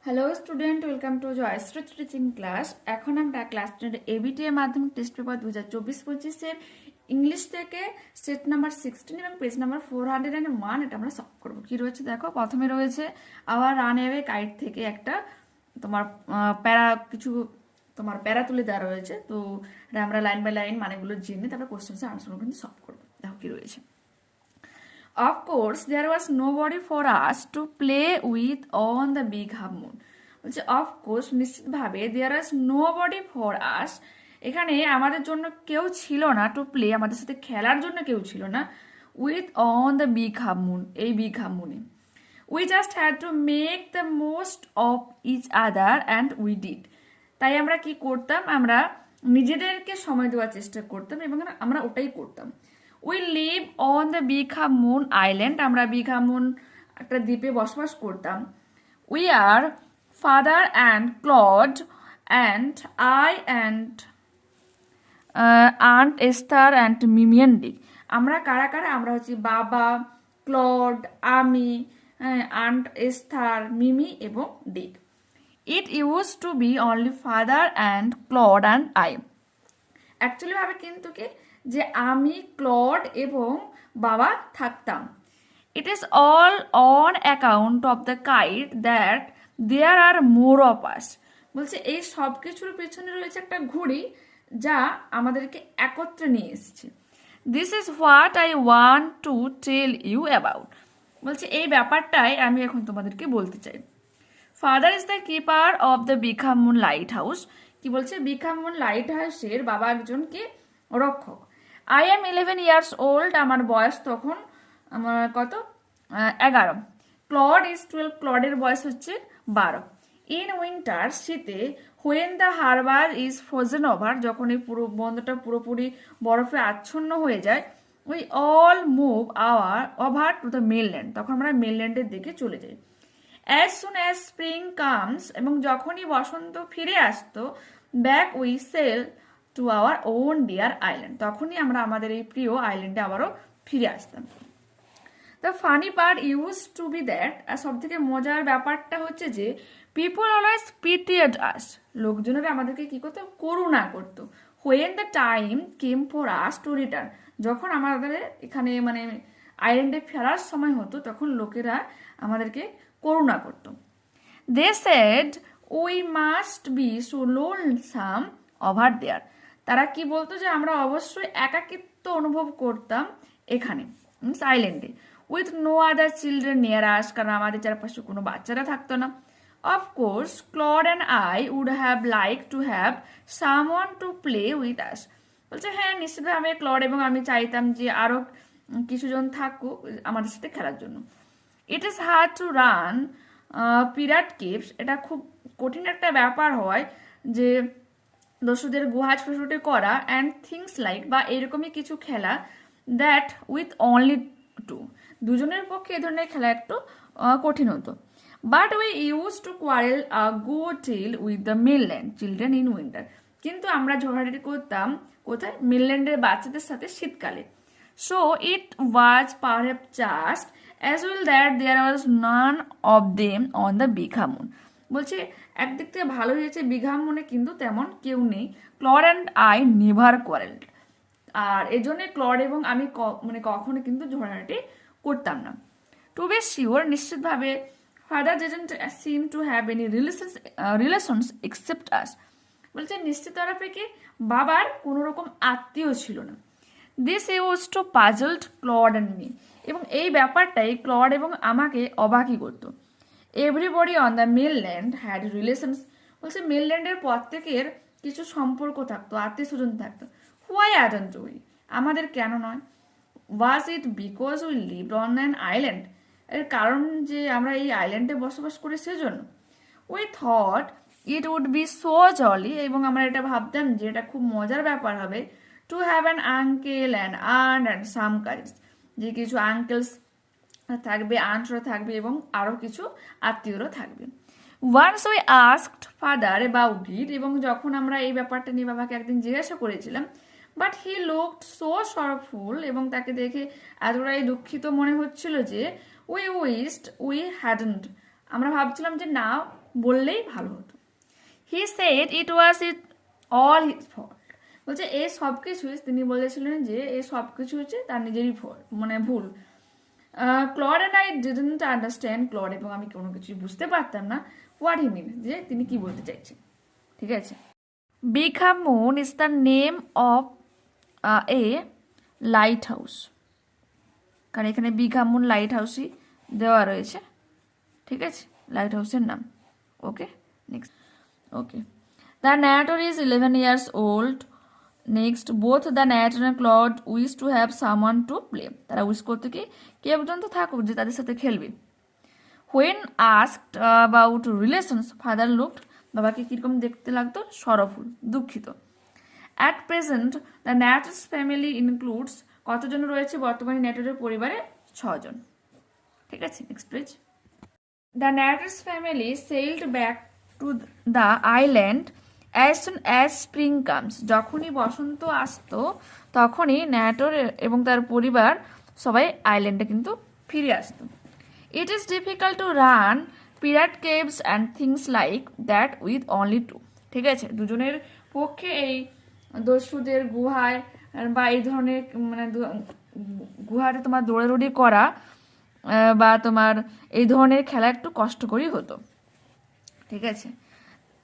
Hello student, welcome to Joyshree teaching class. এখন আমরা class 10 ABTA Madhyamik test paper 2024-25 English থেকে set number 16 এবং page number 401 এটা আমরা সলভ করবো। কি রয়েছে দেখো, প্রথমে রয়েছে আওয়ার রান অ্যাওয়ে কাইট থেকে একটা তোমার প্যারা তুলে দেওয়া রয়েছে। তো এটা আমরা লাইন বাই লাইন মানেগুলো জেনে তারপর কোশ্চেন্সের আনসারগুলো কিন্তু সলভ করবো। দেখো কি রয়েছে। Of course, there was nobody for us to play with on the big half moon. বলছে of course, নিশ্চিতভাবে there was nobody for us. এখানে আমাদের জন্য কেউ ছিল না, টু প্লে আমাদের সাথে খেলার জন্য কেউ ছিল না, with on the big half moon, এই বিগ হাফ মুনে। We just had to make the most of each other and we did. তাই আমরা কি করতাম, আমরা নিজেদেরকে সময় দেওয়ার চেষ্টা করতাম এবং আমরা ওটাই করতাম। We live on the big half moon island, আমরা বিগ হাফ মুন একটা দ্বীপে বসবাস করতাম। We are father and Claude and I and aunt Esther and Mimi and Dick. আমরা কারা কারা, আমরা হচ্ছি বাবা, ক্লড, আমি, আন্ট এস্থার, মিমি এবং Dick. It use to be only father and Claude and I. Actually ভাবে কিন্তু কি যে আমি, ক্লড এবং বাবা থাকতাম। It is all on account of the kite that there are more of us. বলছে এই সব কিছুর পেছনে রয়েছে একটা ঘুড়ি যা আমাদেরকে একত্রে নিয়ে এসেছে। This is what I want to tell you about. বলছে এই ব্যাপারটাই আমি এখন তোমাদেরকে বলতে চাই। Father is the keeper of the big half moon lighthouse. কি বলছে, বিগ হাফ মুন লাইট হাউসের বাবা একজন কি রক্ষক। আই এম 11 ইয়ার্স ওল্ড, আমার বয়স তখন আমার কত 11। ক্লড ইজ 12, ক্লডের বয়স হচ্ছে 12। ইন উইন্টার, শীতে, when the harbour is frozen over, যখন এই পুরো বন্দরটা পুরোপুরি বরফে আচ্ছন্ন হয়ে যায়, we all move over to the mainland, তখন আমরা মেনল্যান্ডের দিকে চলে যাই। As soon as spring comes, এবং যখনই বসন্ত ফিরে আসতো, back we sail to our own dear island, তখনই আমরা আমাদের এই প্রিয় আইল্যান্ডে আবারও ফিরে আসতাম। The funny part used to be that, আর সব থেকে মজার ব্যাপারটা হচ্ছে যে পিপল অলওয়েজ পিটিয়েড আস, লোকজনেরা আমাদেরকে কি করতো, করুণা করতো। When the time came for us to return, যখন আমাদের এখানে মানে আইল্যান্ডে ফেরার সময় হতো তখন লোকেরা আমাদেরকে করুণা করত। They said we must be so lonesome over there, তারা কি বলতো যে আমরা অবশ্যই একাকিত্ব অনুভব করতাম এখানে মিনস আইল্যান্ডে। With no other children near us, কারণ আমাদের চারপাশে কোনো বাচ্চারা থাকতো না। Of course Claude and I would have like to have someone to play with us. বলছে হ্যাঁ নিশ্চিতভাবে ক্লড এবং আমি চাইতাম যে আরো কিছুজন থাকুক আমাদের সাথে খেলার জন্য। It is hard to run pirate caves, এটা খুব কঠিন একটা ব্যাপার হয় যে দস্যুদের গুহা ছোটাছুটি করা, অ্যান্ড থিংস লাইক, বা এরকমই কিছু খেলা, দ্যাট উইথ অনলি টু, দুজনের পক্ষে এই ধরনের খেলা একটু কঠিন হতো। But we use to quarrel go till with the mainland children in winter, কিন্তু আমরা ঝগড়াঝাটি করতাম কোথায়, মেনল্যান্ডের বাচ্চাদের সাথে শীতকালে। So it was perhaps just as well that there was none of them on the big half moon। বলছে একদিক থেকে ভালো হয়েছে, বিগ হাফ মুনে কিন্তু তেমন কেউ নেই। Claude and I never quarrelled, আর এই জন্য ক্লড এবং আমি মানে কখনো কিন্তু ঝগড়াঝাটি করতাম না। টু বি শিওর, নিশ্চিতভাবে father didn't seem to have any relations except us. বলছে নিশ্চিত তরফে কি বাবার কোনো রকম আত্মীয় ছিল না। This use to puzzled Claude and me, এবং এই ব্যাপারটাই ক্লড এবং আমাকে অবাকই করতো। Everybody on the mainland had relations, বলছে মেনল্যান্ডের প্রত্যেকের কিছু সম্পর্ক থাকতো, আত্মীয় স্বজন থাকতো। হোয়াই অ্যাডন্ট উই, আমাদের কেন নয়। Was it because we lived on an island, এর কারণ যে আমরা এই আইল্যান্ডে বসবাস করি সেজন্য। We thought it would be so jolly, এবং আমরা এটা ভাবতাম যে এটা খুব মজার ব্যাপার হবে, to have an uncle and aunt and some cousins, যে কিছু আঙ্কেলস থাকবে, আন্টরা থাকবে এবং আরও কিছু আত্মীয়রা থাকবে। Once we asked father about it, এবং যখন আমরা এই ব্যাপারটা নিয়ে বাবাকে একদিন জিজ্ঞাসা করেছিলাম, but he looked so sorrowful, এবং তাকে দেখে এতটাই দুঃখিত মনে হচ্ছিল যে উই উইস্ট উই হ্যাডন্ট, আমরা ভাবছিলাম যে না বললেই ভালো হতো। He said it was all his fault, বলছে এই সব কিছুই তিনি বলেছিলেন যে এই সব কিছু হচ্ছে তার নিজেরই ভুল। Claude and I didn't understand, Claude এবং আমি কোনো কিছুই বুঝতে পারতাম না হোয়াট হি মিন, যে তিনি কি বলতে চাইছেন। ঠিক আছে, big a moon is the name of a lighthouse, কারণ এখানে বিঘা মুন লাইট হাউসই দেওয়া রয়েছে। ঠিক আছে, লাইট হাউসের নাম। Okay, next. Okay, the narrator is 11 years old. Next, both the narrator and Claude wish to have someone to play, তারা উইশ করতে কি কে পর্যন্ত থাকুক যে তাদের সাথে খেলবে। When asked about relations, father looked, বাবাকে কীরকম দেখতে লাগতো, সরফুল, দুঃখিত। At present the narrator's family includes, কতজন রয়েছে বর্তমানে ন্যারেটরের পরিবারে, 6 জন। ঠিক আছে, next page. The narrator's family sailed back to the island as soon as spring comes, যখনই বসন্ত আসতো তখনই ন্যারেটর এবং তার পরিবার সবাই আইল্যান্ডে কিন্তু ফিরে আসতো। It is difficult to run pirate caves and things like that with only 2, ঠিক আছে, দুজনের পক্ষে এই দস্যুদের গুহায় বা এই ধরনের গুহাতে তোমার দৌড়াদৌড়ি করা বা তোমার এই ধরনের খেলা একটু কষ্টকরই হতো। ঠিক আছে,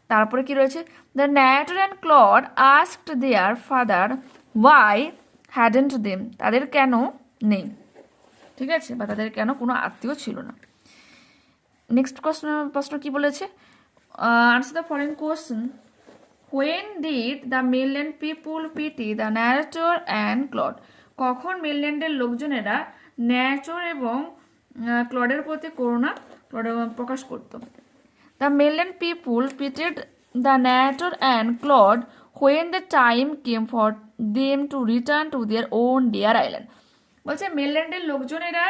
তারপরে কি রয়েছে, the narrator and Claude asked their father why hadn't them, তাদের কেন নেই, ঠিক আছে, বা তাদের কেন কোনো আত্মীয় ছিল না। নেক্সট প্রশ্ন কি বলেছে, answer the following question. When did the mainland people PT the narrator and clod, কখন মেনল্যান্ডের লোকজনেরা ন্যারেটর এবং ক্লডের প্রতি করুণা প্রকাশ করত। The mainland people pitied the narrator and Claude when the time came for them to return to their own dear island, বলছে মেনল্যান্ডের লোকজনেরা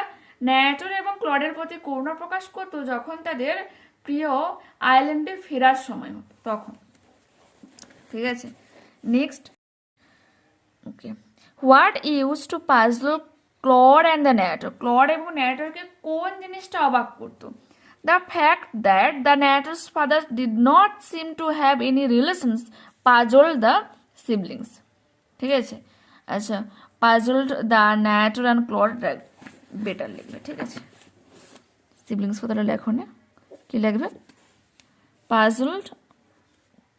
narrator এবং ক্লডের প্রতি করুণা প্রকাশ করতো যখন তাদের প্রিয় আইল্যান্ডে ফেরার সময় হতো তখন। ঠিক আছে, next. Okay, what used to puzzle Claude and the narrator, Claude এবং ন্যারেটরকে কোন জিনিসটা অবাক করতো। The fact that the narrator's father did not seem to have any relations puzzled the siblings. ঠিক আছে, আচ্ছা, puzzled the narrator and Claude better লিখবে। ঠিক আছে, সিবলিংস কথাটা লেখো না, কি লিখবে, puzzled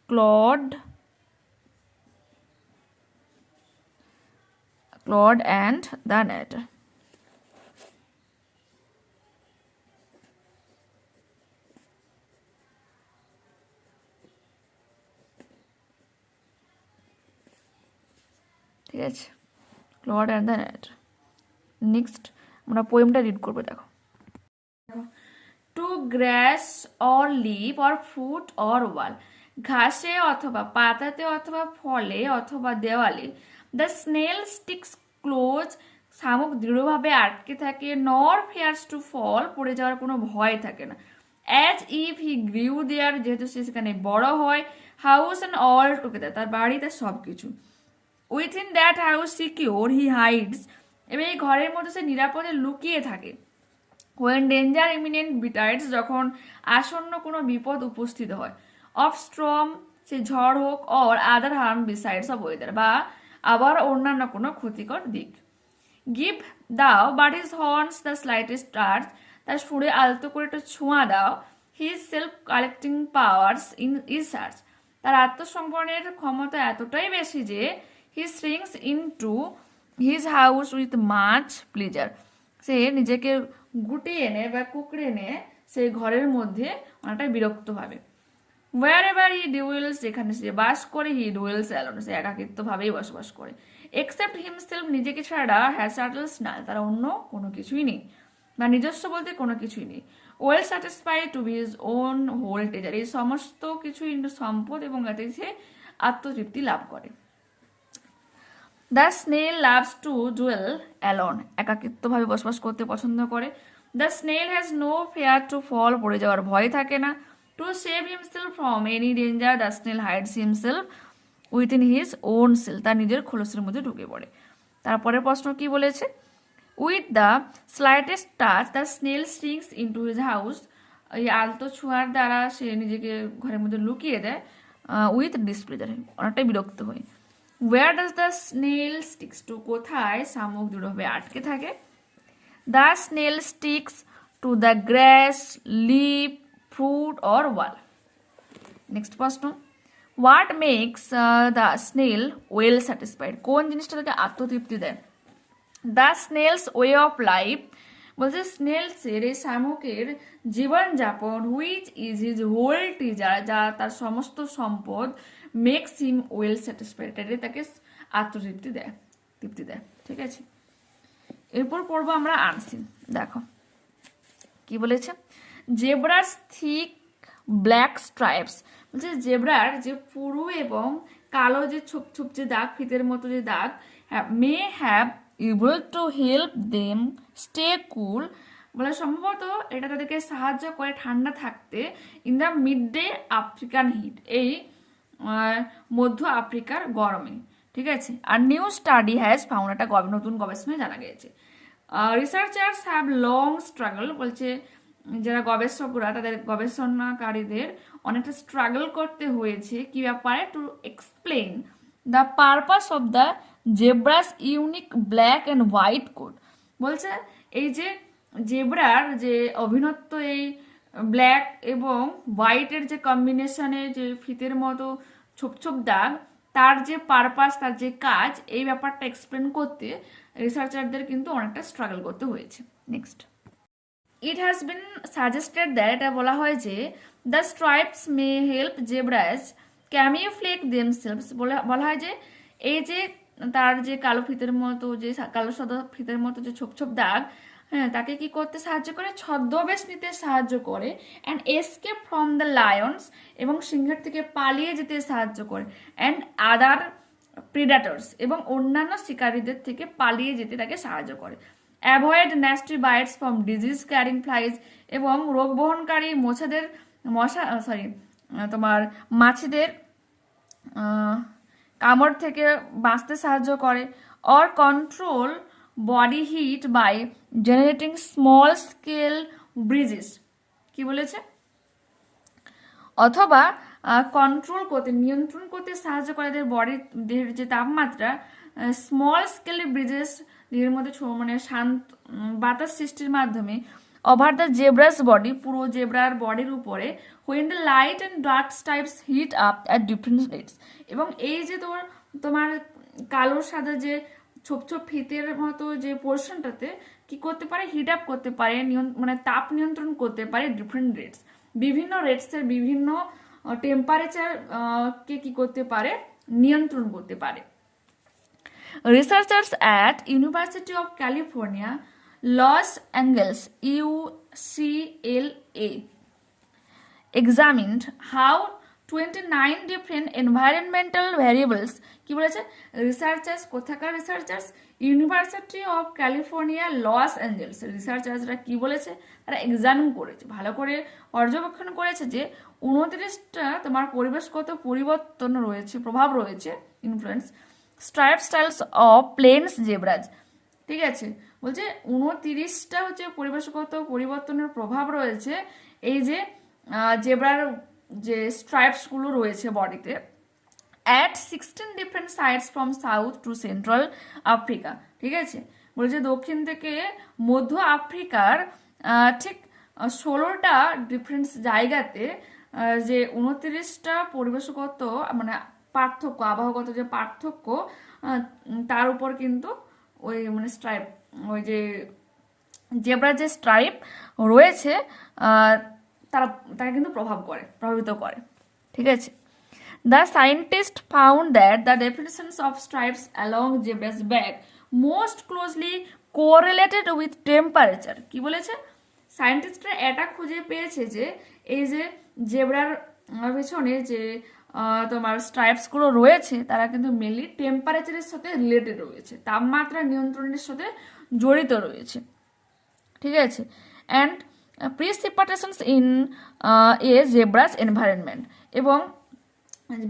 Claude and the narrator. ঠিক আছে, Claude and the narrator. Next আমরা পোয়েমটা রিড করবো। দেখো, to grass or leaf or fruit or wall, ঘাসে অথবা পাতাতে অথবা ফলে অথবা দেওয়ালে, দ্য স্নেল স্টিক্স ক্লোজ, শামুক দৃঢ়ভাবে আটকে থাকে, নর ফেয়ার্স টু ফল, পড়ে যাওয়ার কোনো ভয় থাকে না, অ্যাজ ইফ হি গ্রিউ দেয়ার, যেহেতু সে সেখানে বড় হয়, হাউস অ্যান্ড অল টুগেদার, তার বাড়ি তার সব কিছু, within that house secure he hides, এবং এই ঘরের মধ্যে সে নিরাপদে লুকিয়ে থাকে, হোয়েন ডেঞ্জার ইমিনেন্ট বিটাইডস, যখন আসন্ন কোনো বিপদ উপস্থিত হয়, অফ স্ট্রম, সে ঝড় হোক, or other harm besides of weather, বা আবার অন্যান্য কোনো ক্ষতিকর দিক, গিভ দাও but his horns the slightest touch, তার সুরে আলতো করে একটু ছোঁয়া দাও, his self collecting powers in is search, তার আত্মসম্পর্ণের ক্ষমতা এতটাই বেশি যে he shrinks into his house with much pleasure, সে নিজেকে গুটিয়ে এনে বা কুকড়ে এনে সেই ঘরের মধ্যে অনেকটা বিরক্ত ভাবে, ওয়ার এভার হি ডুয়েলস, যেখানে সে বাস করে, হি ডুয়েলস অ্যালোন, সে একাকিত্বভাবেই বসবাস করে, এক্সেপ্ট হিমসেলফ, নিজেকে ছাড়া, হ্যাজ সাটলস না, তার অন্য কোনো কিছুই নেই, বা নিজস্ব বলতে কোনো কিছুই নেই, well satisfied to be his own whole treasure, এই সমস্ত কিছুই সম্পদ এবং এতে সে আত্মতৃপ্তি লাভ করে। The snail loves to dwell alone, একাকিত্বভাবে বসবাস করতে পছন্দ করে, the snail has no fear to fall, পড়ে যাওয়ার ভয় থাকে না, to save himself from any danger, the snail hides himself within his own shell, তার নিজের খোলসের মধ্যে ঢুকে পড়ে। তারপরের প্রশ্ন কি বলেছে, with the slightest touch the snail strings in two his house এই আলতো ছোঁয়ার দ্বারা সে নিজেকে ঘরের মধ্যে লুকিয়ে দেয় উইথ ডিসপ্লেজার, অনেকটাই বিরক্ত হয়। Where does the snail sticks to, কোথায় শামুক দৃঢ়ভাবে আটকে থাকে? The snail sticks to the grass, leaf, fruit or wall. Next প্রশ্ন, what makes the snail well satisfied, কোন জিনিসটা তাকে আত্মতৃপ্তি দেয়? The snail's way of life, বলছে স্নেলসের এই শামুকের জীবনযাপন, which is his whole treasure, যা তার সমস্ত সম্পদ, মেক্স হিম ওয়েল স্যাটিসফাইড, এটাই তাকে আত্মতৃপ্তি দেয়, তৃপ্তি দেয়। ঠিক আছে, এরপর পড়বো আমরা আনসিন। দেখো কি বলেছে, জেব্রাস থিক ব্ল্যাক স্ট্রাইপস, বলছে জেব্রার যে পুরু এবং কালো যে ছোপ ছোপ যে দাগ, ফিতের মতো যে দাগ, may have able to help them stay cool, বলে সম্ভবত এটা তাদেরকে সাহায্য করে ঠান্ডা থাকতে in the midday African heat, এই মধ্য আফ্রিকার গরমে। ঠিক আছে, আর নিউ স্টাডি হ্যাজ ফাউন্ড, একটা নতুন গবেষণায় জানা গিয়েছে। রিসার্চার্স হ্যাভ লং স্ট্রাগল, বলছে যারা গবেষকরা তাদের গবেষণাকারীদের অনেকটা স্ট্রাগল করতে হয়েছে কি ব্যাপারে, to explain the purpose of the zebra's unique black and white code, বলছে এই যে জেব্রার যে অভিনত্ব এই ব্ল্যাক এবং হোয়াইটের যে কম্বিনেশনে যে ফিতের মতো ছোপ ছোপ দাগ, তার যে পারপাস, তার যে কাজ, এই ব্যাপারটা এক্সপ্লেন করতে রিসার্চারদের কিন্তু অনেকটা স্ট্রাগল করতে হয়েছে। Next, it has been suggested that, এটা বলা হয় যে the stripes may help zebras camouflage themselves, বলা হয় যে এই যে তার যে কালো ফিতের মতো, যে কালো সাদা ফিতের মতো যে ছোপ ছোপ দাগ, হ্যাঁ, তাকে কি করতে সাহায্য করে, ছদ্মবেশ নিতে সাহায্য করে, and escape from the Lions, এবং সিংহের থেকে পালিয়ে যেতে সাহায্য করে, অ্যান্ড আদার প্রিডেটর্স, এবং অন্যান্য শিকারীদের থেকে পালিয়ে যেতে তাকে সাহায্য করে। Avoid nasty bites from disease carrying flies, এবং রোগ বহনকারী মাছিদের কামড় থেকে বাঁচতে সাহায্য করে। Or control body heat by generating small scale breezes, কি বলেছে, অথবা কন্ট্রোল করতে, নিয়ন্ত্রণ করতে সাহায্য করে দেহের যে তাপমাত্রা, স্মল স্কেল ব্রিজেস, দেহের মধ্যে মানে শান্ত বাতাস সৃষ্টির মাধ্যমে, ওভার দ্য জেব্রাস বডি, পুরো জেব্রার বডির উপরে, when the light and dark stripes hit up at different rates, এবং এই যে তোমার কালো সাদা যে ছোপ ছোপ ফিতের মতো যে পোর্শনটাতে কি করতে পারে, হিট আপ করতে পারে, মানে তাপ নিয়ন্ত্রণ করতে পারে ডিফারেন্ট রেটস, বিভিন্ন রেটসের বিভিন্ন টেম্পারেচার কে কি করতে পারে, নিয়ন্ত্রণ করতে পারে। Researchers at University of California, Los Angeles, UCLA, examined how 29 different environmental variables, কি বলেছে, রিসার্চার্স, কোথাকার researchers, university of California, Los Angeles, রিসার্চার্সরা কি বলেছে, তারা এক্সামিন করেছে, ভালো করে পর্যবেক্ষণ করেছে যে 29টা তোমার পরিবেশগত পরিবর্তন রয়েছে, প্রভাব রয়েছে, influence stripe styles of plains zebras. ঠিক আছে, বলছে 29টা হচ্ছে পরিবেশগত পরিবর্তনের প্রভাব রয়েছে এই যে জেব্রার যে স্ট্রাইপসগুলো রয়েছে বডিতে, at 16 different sites from south to central Africa. ঠিক আছে, বলছে দক্ষিণ থেকে মধ্য আফ্রিকার ঠিক 16টা ডিফারেন্ট জায়গাতে যে 29টা পরিবেশগত মানে পার্থক্য, আবহাওয়াগত যে পার্থক্য, তার উপর কিন্তু ওই মানে স্ট্রাইপ, ওই যে জেব্রার যে স্ট্রাইপ রয়েছে তারা কিন্তু প্রভাবিত করে। ঠিক আছে, the scientist found that the definitions of stripes along zebras back most closely correlated with temperature. কি বলেছে, সায়েন্টিস্টরা এটা খুঁজে পেয়েছে যে এই যে জেব্রার পেছনে যে তোমার স্ট্রাইপসগুলো রয়েছে, তারা কিন্তু মেনলি টেম্পারেচারের সাথে রিলেটেড রয়েছে, তাপমাত্রা নিয়ন্ত্রণের সাথে জড়িত রয়েছে। ঠিক আছে, অ্যান্ড প্রিসিপিটেশনস ইন এ জেব্রাস এনভায়রনমেন্ট, এবং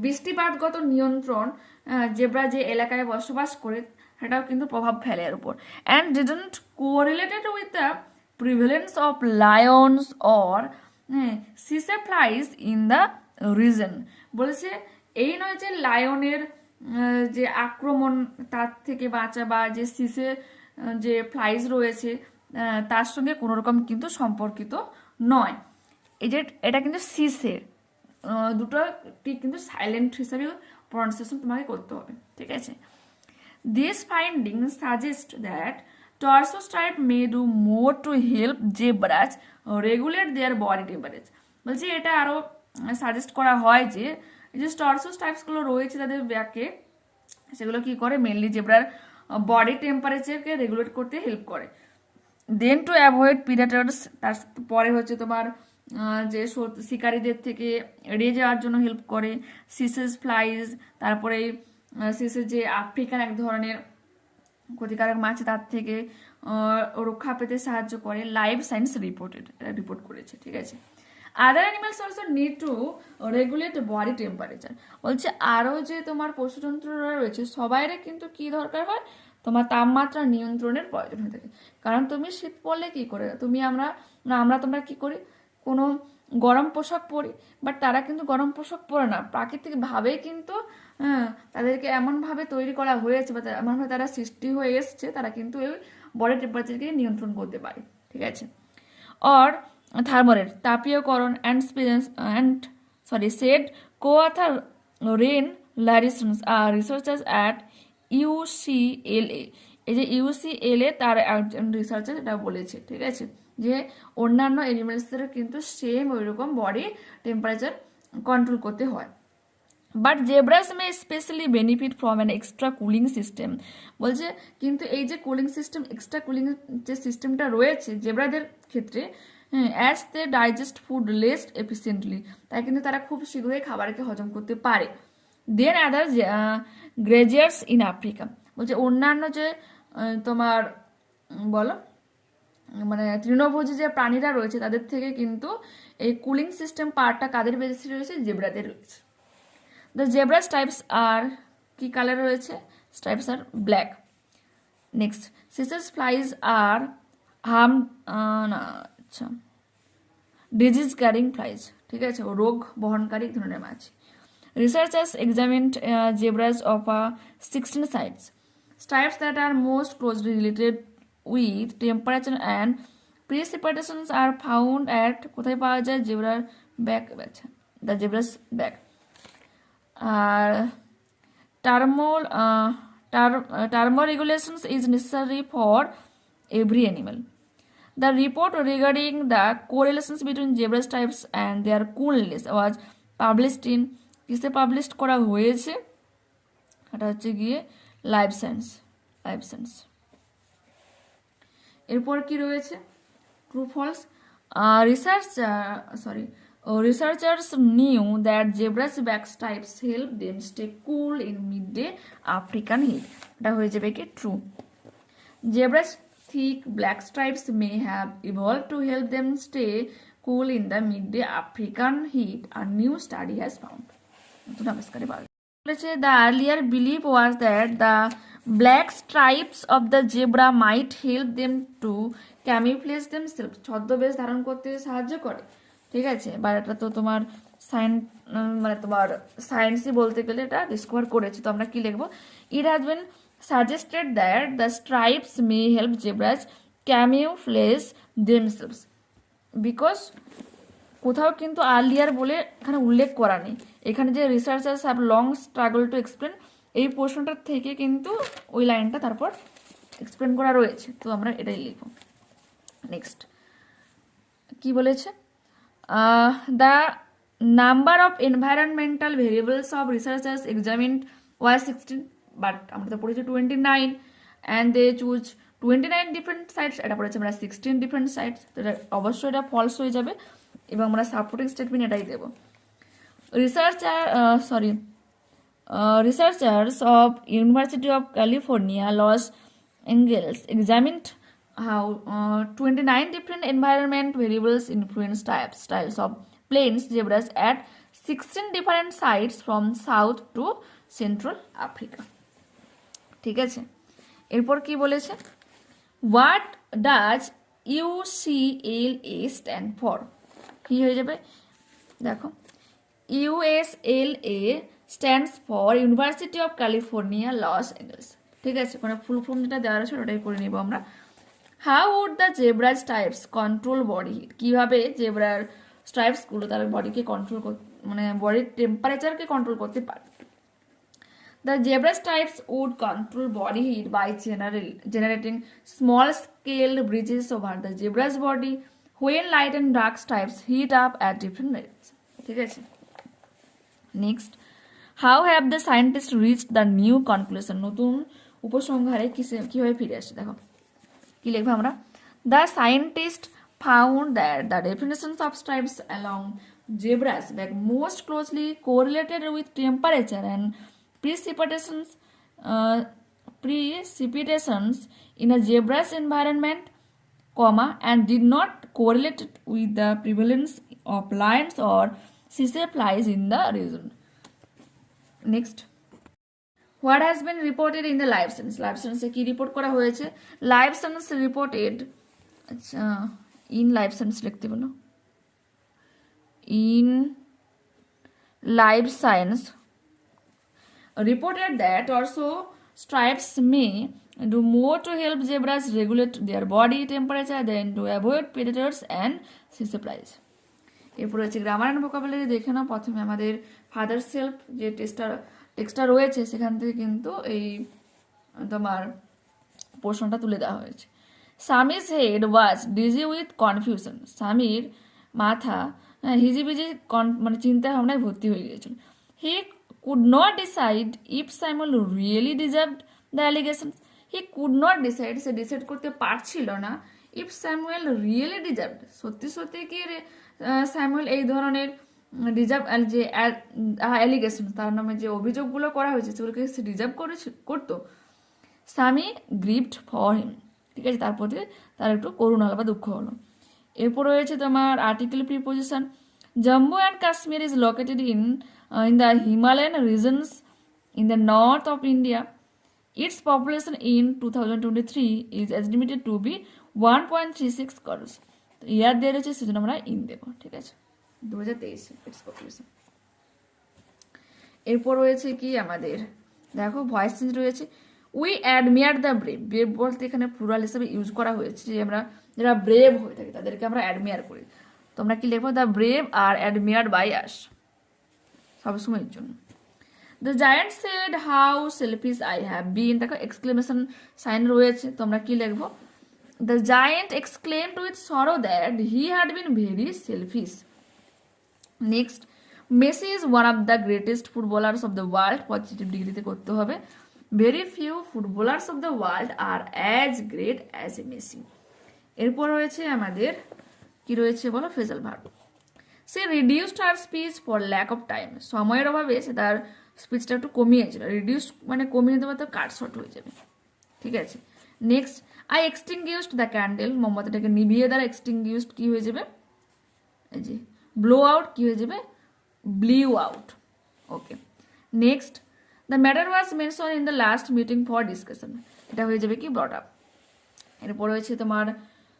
বৃষ্টিপাতগত নিয়ন্ত্রণ জেব্রা যে এলাকায় বসবাস করে সেটাও কিন্তু প্রভাব ফেলে এর উপর। And didn't correlated with the prevalence of Lions or হ্যাঁ সিসে ফ্লাইজ ইন দ্য রিজন, বলেছে এই নয় যে লায়নের যে আক্রমণ তার থেকে বাঁচা বা যে সিসে যে ফ্লাইজ রয়েছে তার সঙ্গে কোনো রকম কিন্তু সম্পর্কিত নয়। এই যে এটা কিন্তু সিসের দুটো কিন্তু সাইলেন্ট হিসাবে প্রনাউন্সিয়েশন তোমাকে করতে হবে, ঠিক আছে। These findings suggest that torso stripe may do more to help zebras regulate their body temperature. বলছি এটা আরো সাজেস্ট করা হয় যে এই যে টর্সো স্ট্রাইপসগুলো রয়েছে তাদের ব্যাকে, সেগুলো কি করে মেনলি জেব্রার বডি টেম্পারেচারকে রেগুলেট করতে হেল্প করে। দেন টু অ্যাভয়েড প্রিডেটরস, তারপরে হচ্ছে তোমার যে শিকারীদের থেকে এড়িয়ে যাওয়ার জন্য হেল্প করে। সিসেস ফ্লাইজ, তারপরে সিসেস যে আফ্রিকান এক ধরনের ক্ষতিকারক মাছ তার থেকে রক্ষা পেতে সাহায্য করে। লাইভ সায়েন্স রিপোর্ট করেছে, ঠিক আছে। আদার animals also need to regulate body temperature, বলছে আরও যে তোমার পশুতন্ত্ররা রয়েছে সবাইরে কিন্তু কি দরকার হয়, তোমার তাপমাত্রা নিয়ন্ত্রণের প্রয়োজন হয়ে থাকে। কারণ তুমি শীত পড়লে কি করে তোমরা কি করি, কোনো গরম পোশাক পরি, বাট তারা কিন্তু গরম পোশাক পরে না, প্রাকৃতিকভাবেই কিন্তু তাদেরকে এমনভাবে তৈরি করা হয়েছে বা এমনভাবে তারা সৃষ্টি হয়ে এসছে, তারা কিন্তু এই বডি টেম্পারেচারকে নিয়ন্ত্রণ করতে পারে, ঠিক আছে। অর থার্মোরেট তাপীয়করণ said co-author রেন ল্যারিসন্স আর রিসার্চার্স অ্যাট UCLA। এই যে UCLA তার একজন রিসার্চার এটা বলেছে, ঠিক আছে, যে অন্যান্য অ্যানিমেলসদের কিন্তু সেম ওইরকম বডি টেম্পারেচার কন্ট্রোল করতে হয়। But zebras may especially benefit from an extra cooling system, বলছে কিন্তু এই যে কুলিং সিস্টেম, এক্সট্রা কুলিং যে সিস্টেমটা রয়েছে জেব্রাদের ক্ষেত্রে, as they digest food less efficiently, তাই কিন্তু তারা খুব শীঘ্রই খাবারকে হজম করতে পারে। দেন আদার গ্রেজিয়ার্স ইন আফ্রিকা, বলছে অন্যান্য যে তোমার বলো মানে তৃণভোজী যে প্রাণীরা রয়েছে তাদের থেকে কিন্তু এই কুলিং সিস্টেম পার্টটা কাদের বেশি রয়েছে, জেব্রাদের রয়েছে। দ্য জেব্রা স্ট্রাইপস আর কি কালার রয়েছে, স্ট্রাইপস আর ব্ল্যাক। নেক্সট সিসাস ফ্লাইজ আর আচ্ছা ডিজিজ ক্যারিং ফ্লাইজ, ঠিক আছে, রোগ বহনকারী ধরনের মাছ। Researchers examined zebras of 16 sites. Stripes that are most closely related with temperature and precipitations are found at কোথায় পাওয়া যায়, জেব্রার ব্যাক, আচ্ছা দ্য জেব্রাস ব্যাক। আর thermoregulation is necessary for every animal. The report regarding the correlations between zebra stripes and their coolness was published in কিসে publish করা হয়েছে, এটা হচ্ছে গিয়ে লাইভ সায়েন্স। এরপর কি রয়েছে, true false. Researchers knew that zebra's back stripes help them stay cool in midday African heat, এটা হয়ে যাবে কি true. Zebra's thick black stripes may have evolved to help them stay cool in the midday African heat, a new study has found. The earlier belief was that the black stripes of the zebra might help them to camouflage themselves, ছদ্মবেশ ধারণ করতে সাহায্য করে, ঠিক আছে, বা এটা তো তোমার তোমার সায়েন্সই বলতে গেলে এটা ডিসকভার করেছে। তো আমরা কি লিখবো, it has been suggested that the stripes may help zebras camouflage themselves, because কোথাও কিন্তু আর্লিয়ার বলে এখানে উল্লেখ করা নেই, এখানে যে researchers have long struggle to explain, এই প্রশ্নটার থেকে কিন্তু ওই লাইনটা তারপর এক্সপ্লেন করা রয়েছে, তো আমরা এটাই লিখব। নেক্সট কি বলেছে, the number of environmental variables of researchers examined was 16, but আমরা তো পড়েছি 29, and they chose 29 different sites, এটা পড়েছে আমরা 16 ডিফারেন্ট সাইটস, তো এটা অবশ্যই এটা ফলস হয়ে যাবে এবং আমরা সাপোর্টিং স্টেটমেন্ট এটাই দেব। Researchers of University of California, Los Angeles examined how 29 different environment variables influence styles of plains zebras at 16 different sites from South to Central Africa, ঠিক আছে। এরপর কি বলেছে, What does UCLA stand for? হি হয়ে যাবে। দেখো UCLA stands for University of California Los Angeles. ঠিক আছে, মানে ফুল ফর্ম যেটা দেওয়া আছে ওটাই করে নিব আমরা। How would the zebra stripes control body heat, কীভাবে জেব্রার স্ট্রাইপসগুলো তার বডিকে কন্ট্রোল মানে বডির টেম্পারেচারকে কন্ট্রোল করতে পারে। The zebra stripes would control body heat by generating small-scale breezes over the zebra's body when light and dark stripes heat up at different rates. ঠিক আছে, next, how have the scientist reached the new conclusion, নতুন উপসংহারে কীভাবে ফিরে আসে। দেখো কি লিখবো আমরা, the scientist found that the definitions of stripes along zebras were most closely correlated with temperature and precipitations in a zebra's environment, and did not correlate with the prevalence of lions or sisal flies in the region. Next, what has been reported in the live science? Live science কি report করা হয়েছে? Live science reported, আচ্ছা in live science লিখতে বলো, in live science reported that also stripes may do more to help zebras regulate their body temperature than to avoid predators and sisal flies. এরপর হচ্ছে grammar and vocabulary দেখে নাও। প্রথমে আমাদের father self যে টেক্সটটা রয়েছে সেখান থেকে কিন্তু এই তোমার পোর্শনটা তুলে দেওয়া হয়েছে। Sammy's head was dizzy with confusion, স্বামীর মাথা হিজিবিজি মানে চিন্তা ভাবনায় ভর্তি হয়ে গিয়েছিল। He could not decide if Samuel really deserved the allegations. He could not decide, say decide করতে পারছিল না if Samuel really deserved, সত্যি সত্যি কি স্যামুয়েল এই ধরনের ডিজার্ভ যে অ্যালিগেশন তার নামে যে অভিযোগগুলো করা হয়েছে সেগুলোকে সে ডিজার্ভ করতো। স্বামী গ্রিভড ফর হিম, ঠিক আছে, তার প্রতি তার একটু করুণা বা দুঃখ হলো। এরপর রয়েছে তোমার article preposition. Jammu and Kashmir is located in the Himalayan regions in the north of India. Its population in 2023 is estimated to be 1.36 crores. তো ইয়ার দিয়ে রয়েছে সেজন্য আমরা ইন দেব, ঠিক আছে, 2023 ইটস পপুলেশন। এরপর রয়েছে কি আমাদের দেখো ভয়েস চেঞ্জ রয়েছে। We admire the brave, brave বলতে এখানে প্লুরাল হিসেবে ইউজ করা হয়েছে, যে আমরা যারা ব্রেভ হয়ে থাকি তাদেরকে আমরা অ্যাডমিয়ার করি। তোমরা কি লিখবো, the brave are admired by us, সবসময়ের জন্য। The giant said how selfish I have been, দেখো এক্সক্লেমেশন সাইন রয়েছে, তোমরা কি লিখবো, the giant exclaimed with sorrow that he had been very selfish. Next, Messi is one of the greatest footballers of the world, positive ডিগ্রিতে করতে হবে। Very few footballers of the world are as great as a Messi. এরপর রয়েছে আমাদের কি রয়েছে বলো, phrasal verb. সে reduced her speech for lack of time, সময়ের অভাবে সে তার স্পিচটা একটু কমিয়েছিল। রিডিউস মানে কমিয়ে দেওয়া তো কাট শর্ট হয়ে যাবে, ঠিক আছে। Next, I extinguished the candle, মোমবাতিটাকে নিভিয়ে দ্বারা এক্সটিংগুইশড কি হয়ে যাবে, এই যে ব্লো আউট কি হয়ে যাবে, blew out. Okay, next, the matter was mention in the last meeting for discussion, এটা হয়ে যাবে কি ব্রট আপ। এরপর রয়েছে তোমার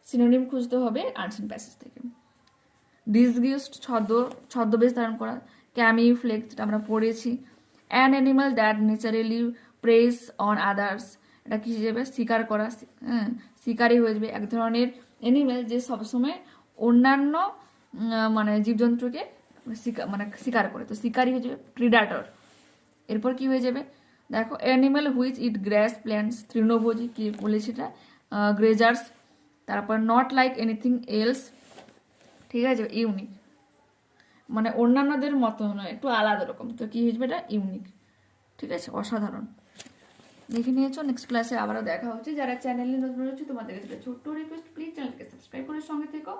সিনোনিম খুঁজতে হবে আনসিন প্যাসেজ থেকে। ডিসগিউসড ছদ্মবেশ ধারণ করা, ক্যামিফ্লেক্ট যেটা আমরা পড়েছি। An animal that naturally press on others, এটা কি হয়ে যাবে, শিকার করা, হ্যাঁ শিকারই হয়ে যাবে। এক ধরনের অ্যানিমেল যে সবসময় অন্যান্য মানে জীবজন্তুকে মানে শিকার করে, তো শিকারই হয়ে যাবে প্রিডাটর। এরপর কি হয়ে যাবে, দেখো animal which it glass plants, তৃণভোজী কি বলেছি এটা, গ্রেজার্স। তারপর নট লাইক এনিথিং এলস, ঠিক আছে, ইউনিক মানে অন্যান্যদের মতো নয়, একটু আলাদা রকম, তো কি হয়ে যাবে এটা, ইউনিক, ঠিক আছে, অসাধারণ। দেখে নিয়েছো, নেক্সট ক্লাসে আবারও দেখা হচ্ছে। যারা চ্যানেলে নতুন রয়েছে তোমাদের কাছে ছোট্ট রিকোয়েস্ট, প্লিজ চ্যানেলকে সাবস্ক্রাইব করে সঙ্গে থেকো,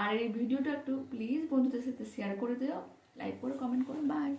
আর এই ভিডিওটা একটু প্লিজ বন্ধুদের সাথে শেয়ার করে দিও, লাইক করে কমেন্ট করো। বাই।